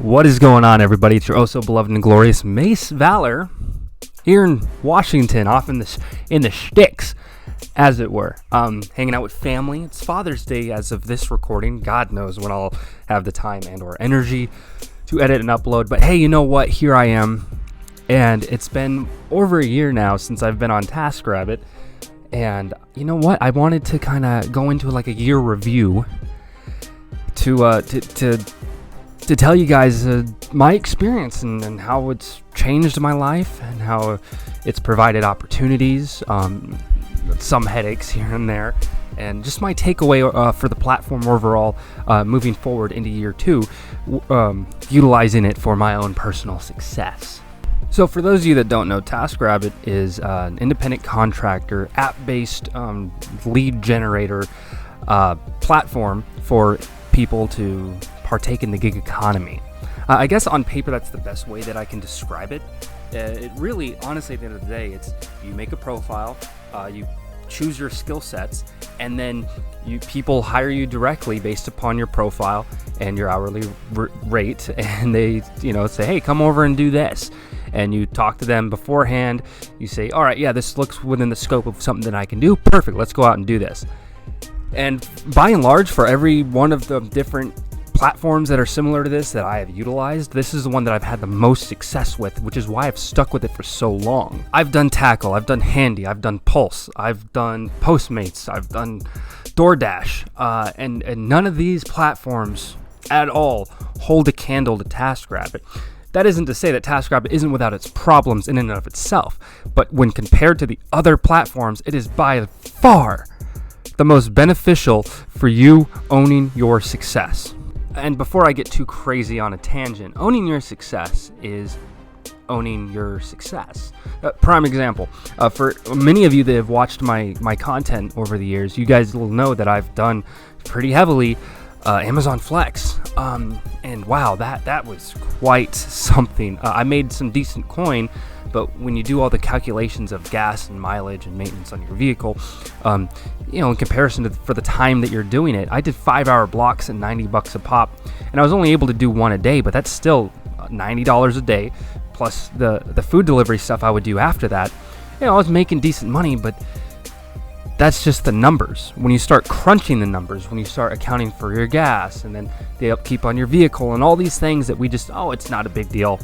What is going on, everybody? It's your oh so beloved and glorious Mace Valor here in Washington, off in the sticks, as it were. Hanging out with family. It's Father's Day as of this recording. God knows when I'll have the time and or energy to edit and upload. But hey, you know what? Here I am. And it's been over a year now since I've been on TaskRabbit. And you know what? I wanted to kind of go into like a year review to tell you guys my experience and how it's changed my life and how it's provided opportunities, some headaches here and there, and just my takeaway for the platform overall moving forward into year two, utilizing it for my own personal success. So for those of you that don't know, TaskRabbit is an independent contractor, app-based lead generator platform for people to partake in the gig economy. I guess on paper that's the best way that I can describe it. It really, honestly, at the end of the day, it's you make a profile, you choose your skill sets, and then people hire you directly based upon your profile and your hourly rate, and they say, hey, come over and do this. And you talk to them beforehand. You say, all right, yeah, this looks within the scope of something that I can do. Perfect, let's go out and do this. And by and large, for every one of the different platforms that are similar to this that I have utilized, this is the one that I've had the most success with, which is why I've stuck with it for so long. I've done Tackle, I've done Handy, I've done Pulse, I've done Postmates, I've done DoorDash, and none of these platforms at all hold a candle to TaskRabbit. That isn't to say that TaskRabbit isn't without its problems in and of itself, but when compared to the other platforms, it is by far the most beneficial for you owning your success. And before I get too crazy on a tangent, owning your success is owning your success. Prime example, for many of you that have watched my content over the years, you guys will know that I've done pretty heavily Amazon Flex. And wow, that was quite something. I made some decent coin, but when you do all the calculations of gas and mileage and maintenance on your vehicle, in comparison to for the time that you're doing it, I did 5-hour blocks at $90 a pop, and I was only able to do one a day, but that's still $90 a day, plus the food delivery stuff I would do after that. I was making decent money, but that's just the numbers. When you start crunching the numbers, when you start accounting for your gas and then the upkeep on your vehicle and all these things that we just, it's not a big deal.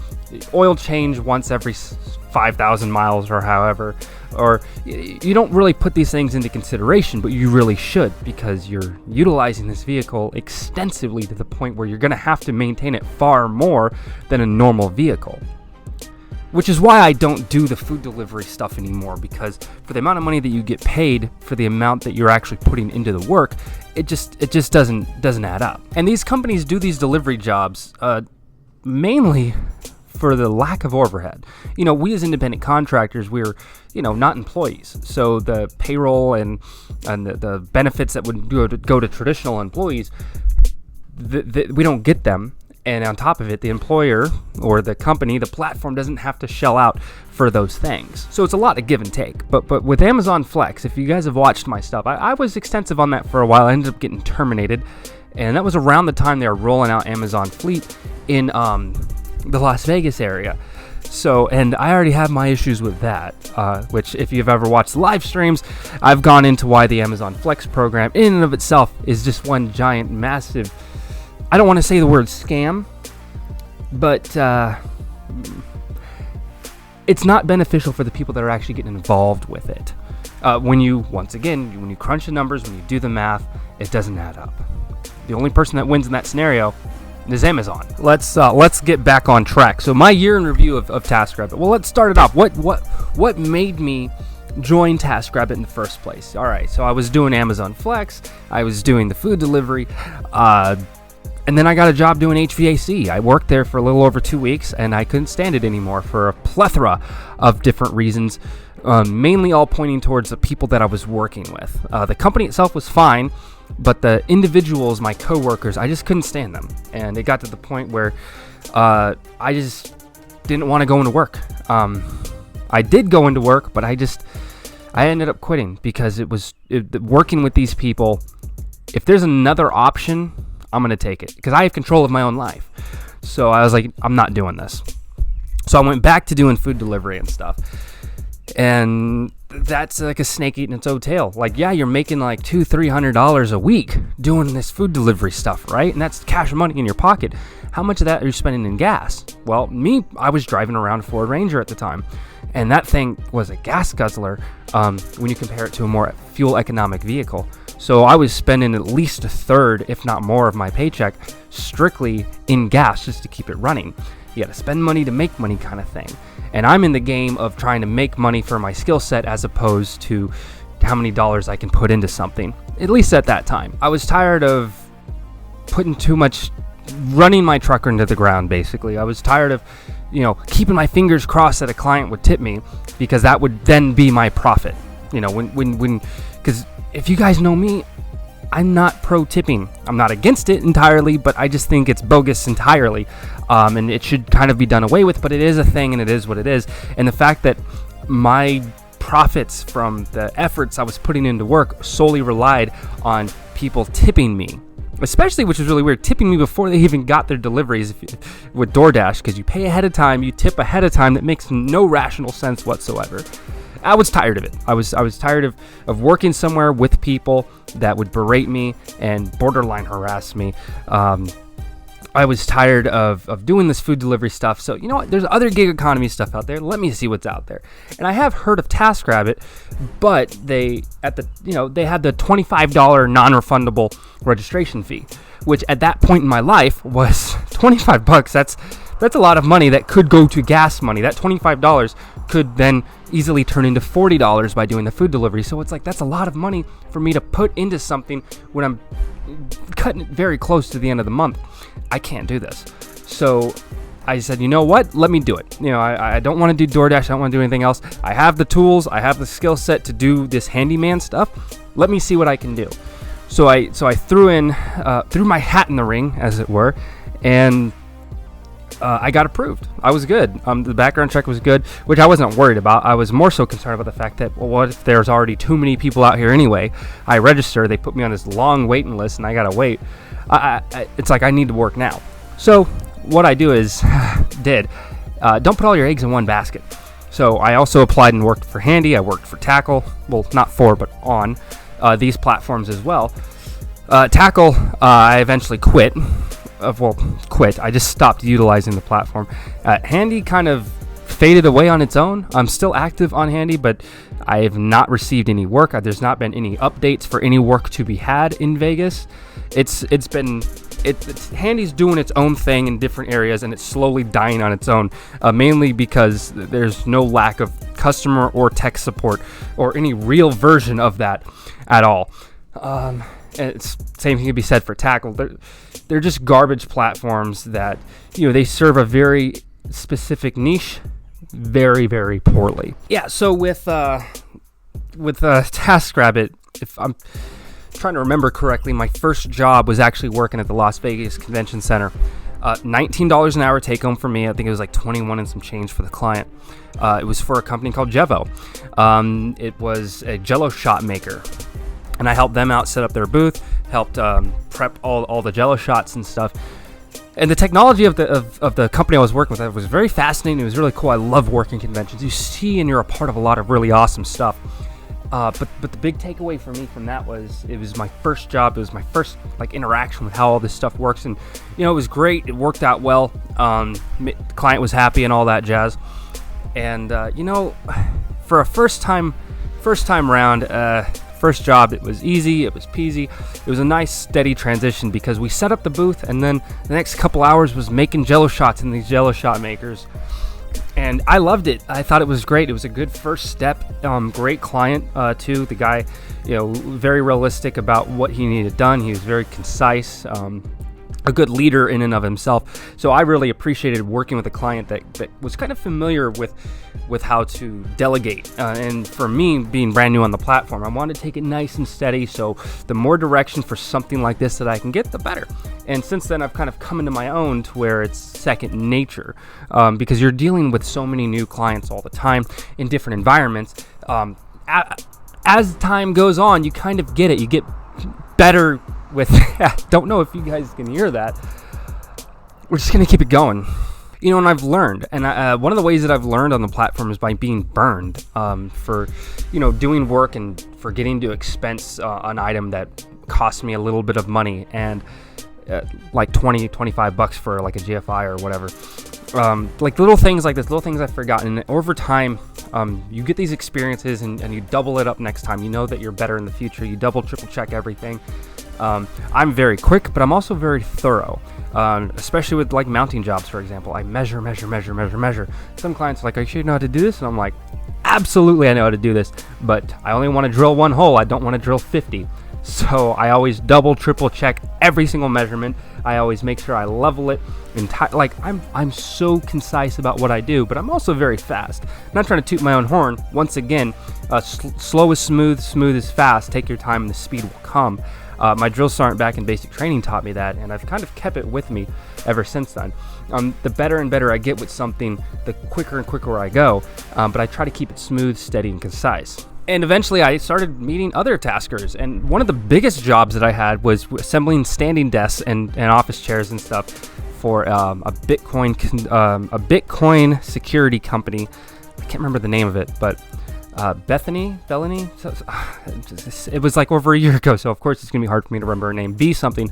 Oil change once every 5,000 miles or however, or you don't really put these things into consideration, but you really should, because you're utilizing this vehicle extensively to the point where you're going to have to maintain it far more than a normal vehicle. Which is why I don't do the food delivery stuff anymore, because for the amount of money that you get paid for the amount that you're actually putting into the work, it just doesn't add up. And these companies do these delivery jobs mainly for the lack of overhead. We as independent contractors, we're not employees, so the payroll and the benefits that would go to traditional employees, we don't get them. And on top of it, the employer or the company, the platform, doesn't have to shell out for those things. So it's a lot of give and take. But with Amazon Flex, if you guys have watched my stuff, I was extensive on that for a while. I ended up getting terminated. And that was around the time they were rolling out Amazon Fleet in the Las Vegas area. So, and I already have my issues with that, which if you've ever watched live streams, I've gone into why the Amazon Flex program in and of itself is just one giant, massive, I don't want to say the word scam, but it's not beneficial for the people that are actually getting involved with it. When you crunch the numbers, when you do the math, it doesn't add up. The only person that wins in that scenario is Amazon. Let's get back on track. So my year in review of TaskRabbit. Well, let's start it off. What made me join TaskRabbit in the first place? All right, so I was doing Amazon Flex. I was doing the food delivery. And then I got a job doing HVAC. I worked there for a little over 2 weeks, and I couldn't stand it anymore for a plethora of different reasons, mainly all pointing towards the people that I was working with. The company itself was fine, but the individuals, my coworkers, I just couldn't stand them. And it got to the point where I just didn't want to go into work. I did go into work, but I ended up quitting because working with these people, if there's another option, I'm going to take it because I have control of my own life. So I was like, I'm not doing this. So I went back to doing food delivery and stuff. And that's like a snake eating its own tail. Like, yeah, you're making like $200-$300 a week doing this food delivery stuff, right? And that's cash money in your pocket. How much of that are you spending in gas? Well, I was driving around a Ford Ranger at the time, and that thing was a gas guzzler when you compare it to a more fuel economic vehicle. So I was spending at least a third, if not more, of my paycheck strictly in gas just to keep it running. You got to spend money to make money kind of thing. And I'm in the game of trying to make money for my skill set as opposed to how many dollars I can put into something, at least at that time. I was tired of putting too much, running my truck into the ground, basically. I was tired of, keeping my fingers crossed that a client would tip me, because that would then be my profit. Because if you guys know me, I'm not pro tipping. I'm not against it entirely, but I just think it's bogus entirely. And it should kind of be done away with, but it is a thing and it is what it is. And the fact that my profits from the efforts I was putting into work solely relied on people tipping me, especially, which is really weird, tipping me before they even got their deliveries with DoorDash, because you pay ahead of time, you tip ahead of time. That makes no rational sense whatsoever. I was tired of it. I was tired of working somewhere with people that would berate me and borderline harass me. I was tired of doing this food delivery stuff. So, you know what? There's other gig economy stuff out there. Let me see what's out there. And I have heard of TaskRabbit, but they had the $25 non-refundable registration fee, which at that point in my life was $25. That's a lot of money that could go to gas money. That $25 could then easily turn into $40 by doing the food delivery. So it's like, that's a lot of money for me to put into something when I'm cutting it very close to the end of the month. I can't do this. So I said, you know what? Let me do it. I don't want to do DoorDash. I don't want to do anything else. I have the tools. I have the skill set to do this handyman stuff. Let me see what I can do. So I threw my hat in the ring, as it were, and I got approved. I was good. The background check was good, which I wasn't worried about. I was more so concerned about the fact that, well, what if there's already too many people out here anyway? I register, they put me on this long waiting list, and I gotta wait. It's like I need to work now. So what I do is, don't put all your eggs in one basket. So I also applied and worked for Handy. I worked for Tackle. Well, not for, but on these platforms as well. Tackle, I eventually quit. I just stopped utilizing the platform. Handy kind of faded away on its own. I'm still active on Handy, but I have not received any work. There's not been any updates for any work to be had in Vegas. Handy's doing its own thing in different areas, and it's slowly dying on its own, mainly because there's no lack of customer or tech support or any real version of that at all. And it's same thing can be said for Tackle. They're just garbage platforms that, they serve a very specific niche very, very poorly. Yeah, so with TaskRabbit, if I'm trying to remember correctly, my first job was actually working at the Las Vegas Convention Center. $19 an hour take home for me. I think it was like 21 and some change for the client. It was for a company called Jevo. It was a Jello shot maker. And I helped them out, set up their booth, helped prep all the Jello shots and stuff. And the technology of the company I was working with was very fascinating. It was really cool. I love working conventions. You see and you're a part of a lot of really awesome stuff. But the big takeaway for me from that was it was my first job. It was my first interaction with how all this stuff works. And, it was great. It worked out well. The client was happy and all that jazz. And, for a first time round, first job, it was easy, it was peasy. It was a nice steady transition because we set up the booth, and then the next couple hours was making Jello shots in these Jello shot makers, and I loved it. I thought it was great. It was a good first step. Great client too. The guy, very realistic about what he needed done. He was very concise. A good leader in and of himself. So I really appreciated working with a client that was kind of familiar with how to delegate. And for me, being brand new on the platform, I wanted to take it nice and steady. So the more direction for something like this that I can get, the better. And since then, I've kind of come into my own to where it's second nature, because you're dealing with so many new clients all the time in different environments. As time goes on, you kind of get it. You get better with don't know if you guys can hear that. we're just going to keep it going. And I've learned, and one of the ways that I've learned on the platform is by being burned for, doing work and forgetting to expense an item that cost me a little bit of money, and like $25 for like a GFI or whatever. Like little things like this, little things I've forgotten. And over time, you get these experiences and you double it up next time. You know that you're better in the future. You double, triple check everything. I'm very quick, but I'm also very thorough. Especially with like mounting jobs, for example. I measure. Some clients are like, "Are you sure you know how to do this?" And I'm like, absolutely, I know how to do this, but I only want to drill one hole. I don't want to drill 50. So I always double, triple check every single measurement. I always make sure I level it. I'm so concise about what I do, but I'm also very fast. I'm not trying to toot my own horn. Once again, slow is smooth, smooth is fast. Take your time and the speed will come. My drill sergeant back in basic training taught me that, and I've kind of kept it with me ever since then. The better and better I get with something, the quicker and quicker I go, but I try to keep it smooth, steady, and concise. And eventually I started meeting other taskers, and one of the biggest jobs that I had was assembling standing desks and office chairs and stuff for a Bitcoin security company. I can't remember the name of it, but Bellany. It was like over a year ago, so of course it's gonna be hard for me to remember her name. B something.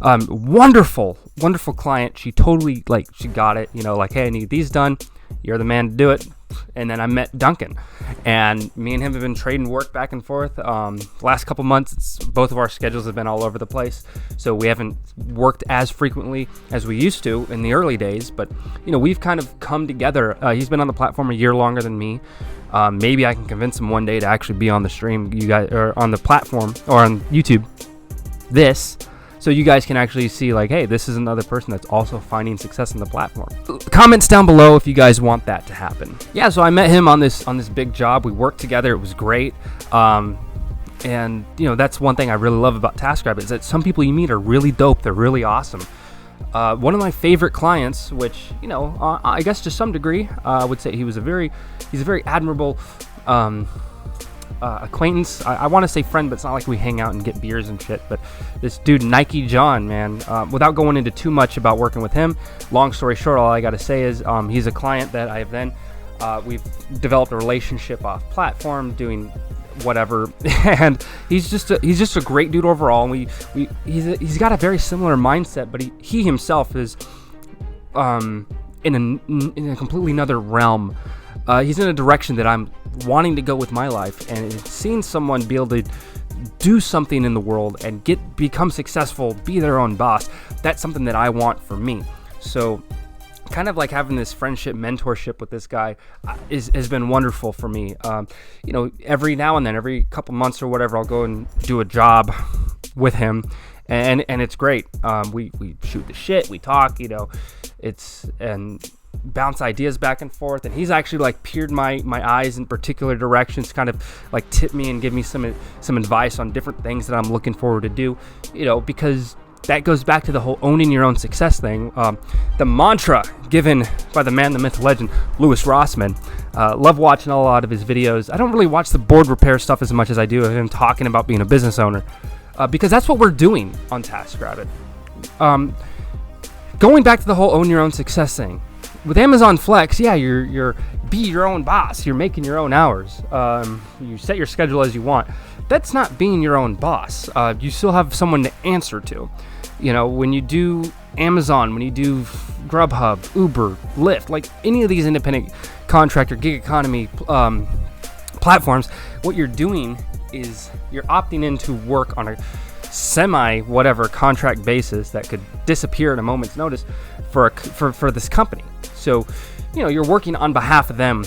Wonderful client. She totally she got it. Like, hey, I need these done. You're the man to do it. And then I met Duncan, and me and him have been trading work back and forth. Last couple months, both of our schedules have been all over the place, so we haven't worked as frequently as we used to in the early days. But we've kind of come together. He's been on the platform a year longer than me. Maybe I can convince him one day to actually be on the stream, you guys, or on the platform, or on YouTube. So you guys can actually see, like, hey, this is another person that's also finding success on the platform. Comments down below if you guys want that to happen. Yeah, so I met him on this big job. We worked together. It was great. And that's one thing I really love about TaskRabbit is that some people you meet are really dope. They're really awesome. One of my favorite clients, which I guess to some degree, I would say he's a very admirable acquaintance. I want to say friend, but it's not like we hang out and get beers and shit. But this dude, Nike John, man, without going into too much about working with him, long story short, all I got to say is he's a client that I have then we've developed a relationship off platform, doing whatever, and he's just a great dude overall. And he's got a very similar mindset, but he himself is in a completely another realm. He's in a direction that I'm wanting to go with my life, and seeing someone be able to do something in the world and become successful, be their own boss, that's something that I want for me. So kind of like having this friendship, mentorship with this guy has been wonderful for me. Every now and then, every couple months or whatever, I'll go and do a job with him, and it's great. We shoot the shit, we talk, and bounce ideas back and forth, and he's actually peered my eyes in particular directions, kind of tip me and give me some advice on different things that I'm looking forward to do, because that goes back to the whole owning your own success thing. The mantra given by the man, the myth, legend, Louis Rossman. Love watching a lot of his videos. I don't really watch the board repair stuff as much as I do of him talking about being a business owner, because that's what we're doing on TaskRabbit. Going back to the whole own your own success thing. With Amazon Flex, yeah, you're be your own boss. You're making your own hours. You set your schedule as you want. That's not being your own boss. You still have someone to answer to. When you do Amazon, when you do Grubhub, Uber, Lyft, any of these independent contractor, gig economy platforms, what you're doing is you're opting in to work on a semi-whatever contract basis that could disappear at a moment's notice for this company. So, you're working on behalf of them.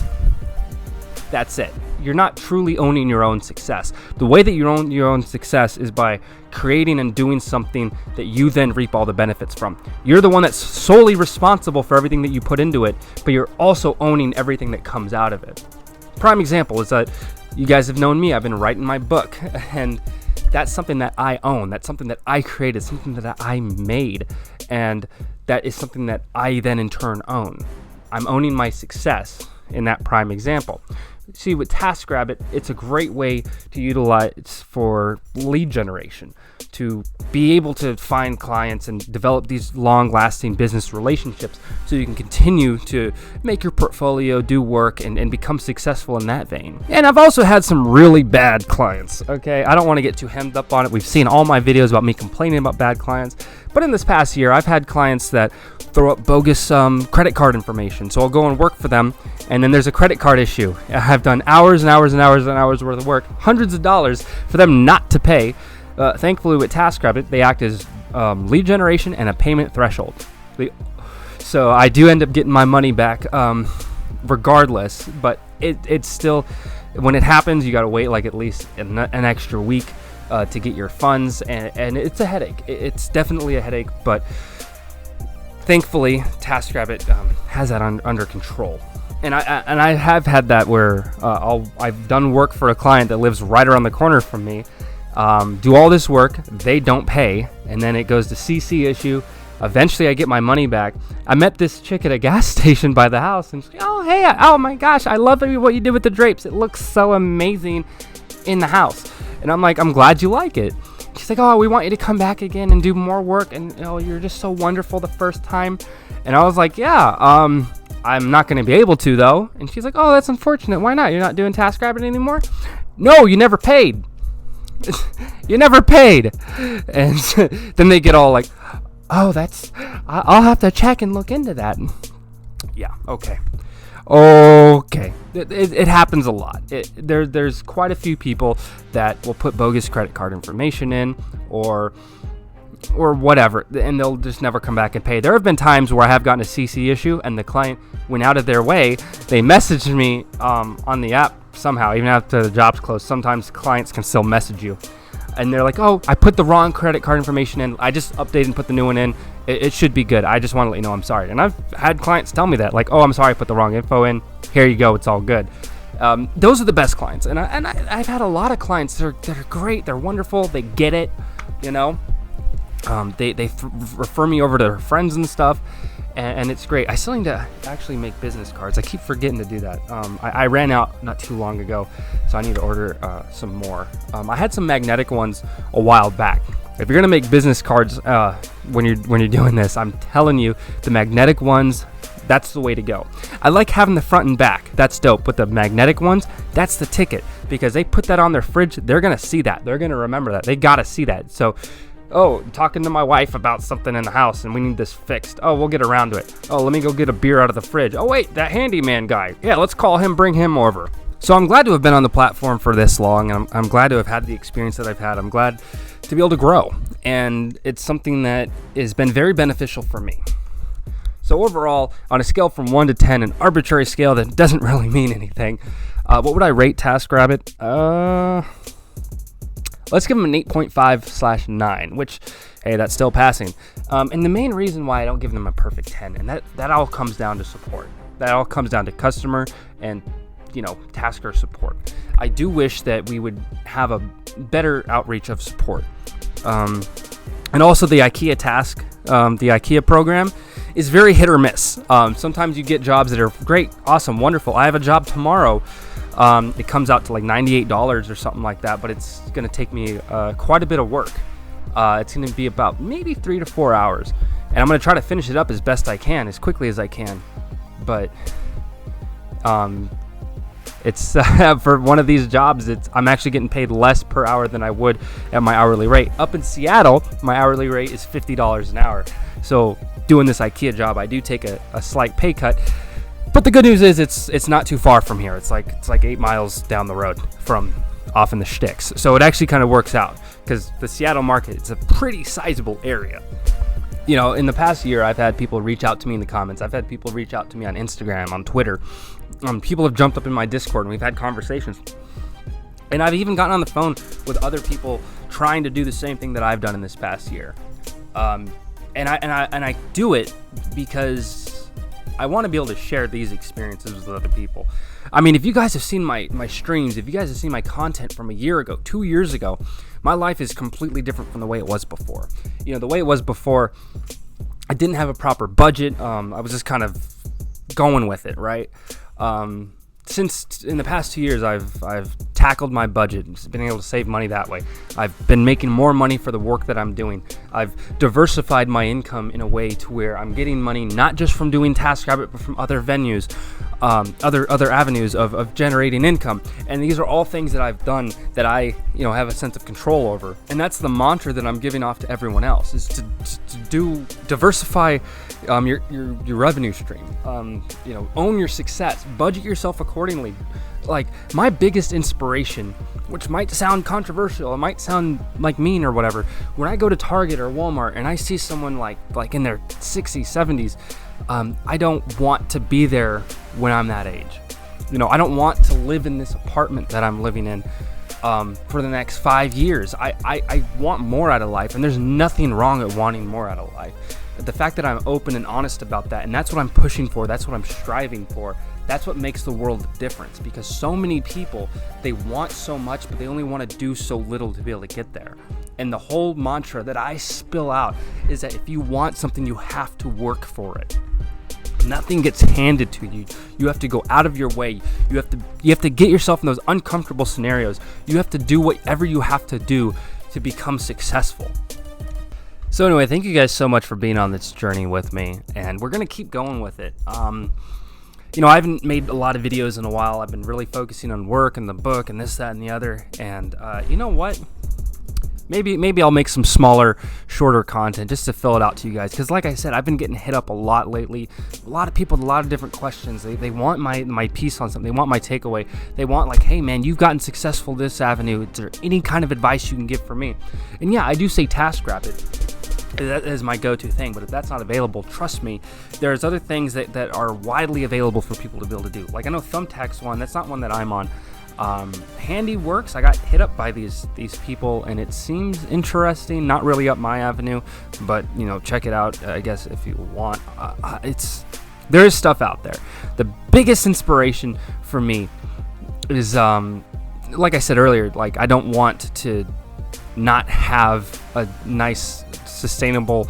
That's it. You're not truly owning your own success. The way that you own your own success is by creating and doing something that you then reap all the benefits from. You're the one that's solely responsible for everything that you put into it, but you're also owning everything that comes out of it. Prime example is that you guys have known me. I've been writing my book, and that's something that I own. That's something that I created, something that I made, and that is something that I then in turn own. I'm owning my success in that prime example. See, with TaskRabbit, it's a great way to utilize for lead generation, to be able to find clients and develop these long-lasting business relationships so you can continue to make your portfolio do work and become successful in that vein. And I've also had some really bad clients, okay? I don't want to get too hemmed up on it. We've seen all my videos about me complaining about bad clients. But in this past year, I've had clients that throw up bogus credit card information. So I'll go and work for them, and then there's a credit card issue. I've done hours and hours and hours and hours worth of work, hundreds of dollars for them not to pay. Thankfully, with TaskRabbit, they act as lead generation and a payment threshold. So I do end up getting my money back regardless, but it's still, when it happens, you got to wait like at least an extra week to get your funds, and it's a headache. It's definitely a headache, but thankfully, TaskRabbit has that under control. And I have had that where I've done work for a client that lives right around the corner from me, do all this work, they don't pay, and then it goes to CC issue. Eventually, I get my money back. I met this chick at a gas station by the house, and she's like, oh, hey, oh my gosh, I love what you did with the drapes. It looks so amazing in the house. And I'm like, I'm glad you like it. She's like, oh, we want you to come back again and do more work, and you're just so wonderful the first time. And I was like, yeah, I'm not going to be able to, though. And she's like, oh, that's unfortunate. Why not? You're not doing TaskRabbit anymore? No, you never paid. You never paid. And then they get all like, oh, I'll have to check and look into that. Yeah, okay. It happens a lot. There's quite a few people that will put bogus credit card information in or whatever, and they'll just never come back and pay. There have been times where I have gotten a CC issue and the client went out of their way. They messaged me on the app somehow, even after the job's closed. Sometimes clients can still message you, and they're like, oh, I put the wrong credit card information in. I just updated and put the new one in. It should be good. I just want to let you know I'm sorry. And I've had clients tell me that, like, oh, I'm sorry, I put the wrong info in. Here you go. It's all good. Those are the best clients. And I've had a lot of clients that are great. They're wonderful. They get it, you know. They refer me over to their friends and stuff, and it's great. I still need to actually make business cards. I keep forgetting to do that. I ran out not too long ago, so I need to order some more. I had some magnetic ones a while back. If you're gonna make business cards when you're doing this, I'm telling you, the magnetic ones, that's the way to go. I like having the front and back. That's dope. But the magnetic ones, that's the ticket, because they put that on their fridge. They're gonna see that. They're gonna remember that. They gotta see that. So, oh, talking to my wife about something in the house and we need this fixed. Oh, we'll get around to it. Oh, let me go get a beer out of the fridge. Oh, wait, that handyman guy. Yeah, let's call him, bring him over. So I'm glad to have been on the platform for this long, and I'm glad to have had the experience that I've had. I'm glad to be able to grow, and it's something that has been very beneficial for me. So overall, on a scale from 1 to 10, an arbitrary scale that doesn't really mean anything, what would I rate TaskRabbit? Let's give them an 8.5/9, which, hey, that's still passing. And the main reason why I don't give them a perfect 10, and that all comes down to support. That all comes down to customer and, tasker support. I do wish that we would have a better outreach of support. And also the IKEA the IKEA program is very hit or miss. Sometimes you get jobs that are great, awesome, wonderful. I have a job tomorrow. It comes out to like $98 or something like that, but it's going to take me quite a bit of work. It's going to be about maybe 3 to 4 hours, and I'm going to try to finish it up as best I can, as quickly as I can. But it's for one of these jobs, I'm actually getting paid less per hour than I would at my hourly rate. Up in Seattle, my hourly rate is $50 an hour. So doing this IKEA job, I do take a slight pay cut. But the good news is it's not too far from here. It's like 8 miles down the road from off in the sticks. So it actually kind of works out, because the Seattle market, it's a pretty sizable area. In the past year, I've had people reach out to me in the comments. I've had people reach out to me on Instagram, on Twitter. People have jumped up in my Discord and we've had conversations. And I've even gotten on the phone with other people trying to do the same thing that I've done in this past year. And I do it because I want to be able to share these experiences with other people. I mean, if you guys have seen my streams, if you guys have seen my content from a year ago, 2 years ago, my life is completely different from the way it was before. The way it was before, I didn't have a proper budget. I was just kind of going with it, right? since in the past 2 years, I've tackled my budget and been able to save money that way. I've been making more money for the work that I'm doing. I've diversified my income in a way to where I'm getting money not just from doing TaskRabbit, but from other venues, other avenues of generating income. And these are all things that I've done that I have a sense of control over. And that's the mantra that I'm giving off to everyone else: is to diversify your revenue stream. Own your success, budget yourself accordingly. Like, my biggest inspiration, which might sound controversial, it might sound like mean or whatever, when I go to Target or Walmart and I see someone like in their 60s, 70s, I don't want to be there when I'm that age. I don't want to live in this apartment that I'm living in for the next 5 years. I want more out of life, and there's nothing wrong with wanting more out of life. The fact that I'm open and honest about that, and that's what I'm pushing for, that's what I'm striving for, that's what makes the world a difference. Because so many people, they want so much, but they only want to do so little to be able to get there. And the whole mantra that I spill out is that if you want something, you have to work for it. Nothing gets handed to you. You have to go out of your way. You have to get yourself in those uncomfortable scenarios. You have to do whatever you have to do to become successful. So anyway, thank you guys so much for being on this journey with me, and we're going to keep going with it. I haven't made a lot of videos in a while. I've been really focusing on work and the book and this, that, and the other. And you know what? Maybe I'll make some smaller, shorter content just to fill it out to you guys. Because like I said, I've been getting hit up a lot lately. A lot of people with a lot of different questions. They want my piece on something. They want my takeaway. They want like, hey man, you've gotten successful this avenue. Is there any kind of advice you can give for me? And yeah, I do say TaskRabbit. That is my go-to thing, but if that's not available, trust me, there's other things that are widely available for people to be able to do. Like, I know Thumbtack's one. That's not one that I'm on. Handy Works, I got hit up by these people, and it seems interesting. Not really up my avenue, but check it out, I guess, if you want. There is stuff out there. The biggest inspiration for me is, like I said earlier, like, I don't want to not have a nice, sustainable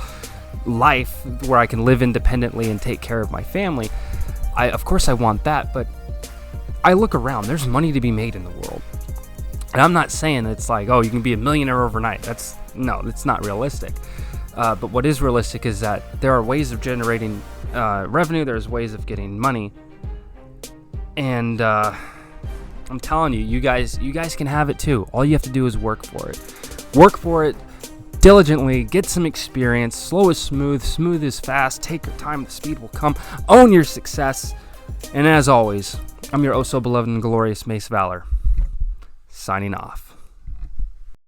life where I can live independently and take care of my family. Of course I want that, but I look around. There's money to be made in the world. And I'm not saying it's like, oh, you can be a millionaire overnight. It's not realistic. But what is realistic is that there are ways of generating revenue. There's ways of getting money. And I'm telling you, you guys can have it too. All you have to do is work for it. Work for it diligently, get some experience. Slow is smooth, smooth is fast. Take your time, the speed will come. Own your success. And as always, I'm your oh so beloved and glorious Mace Valor, signing off.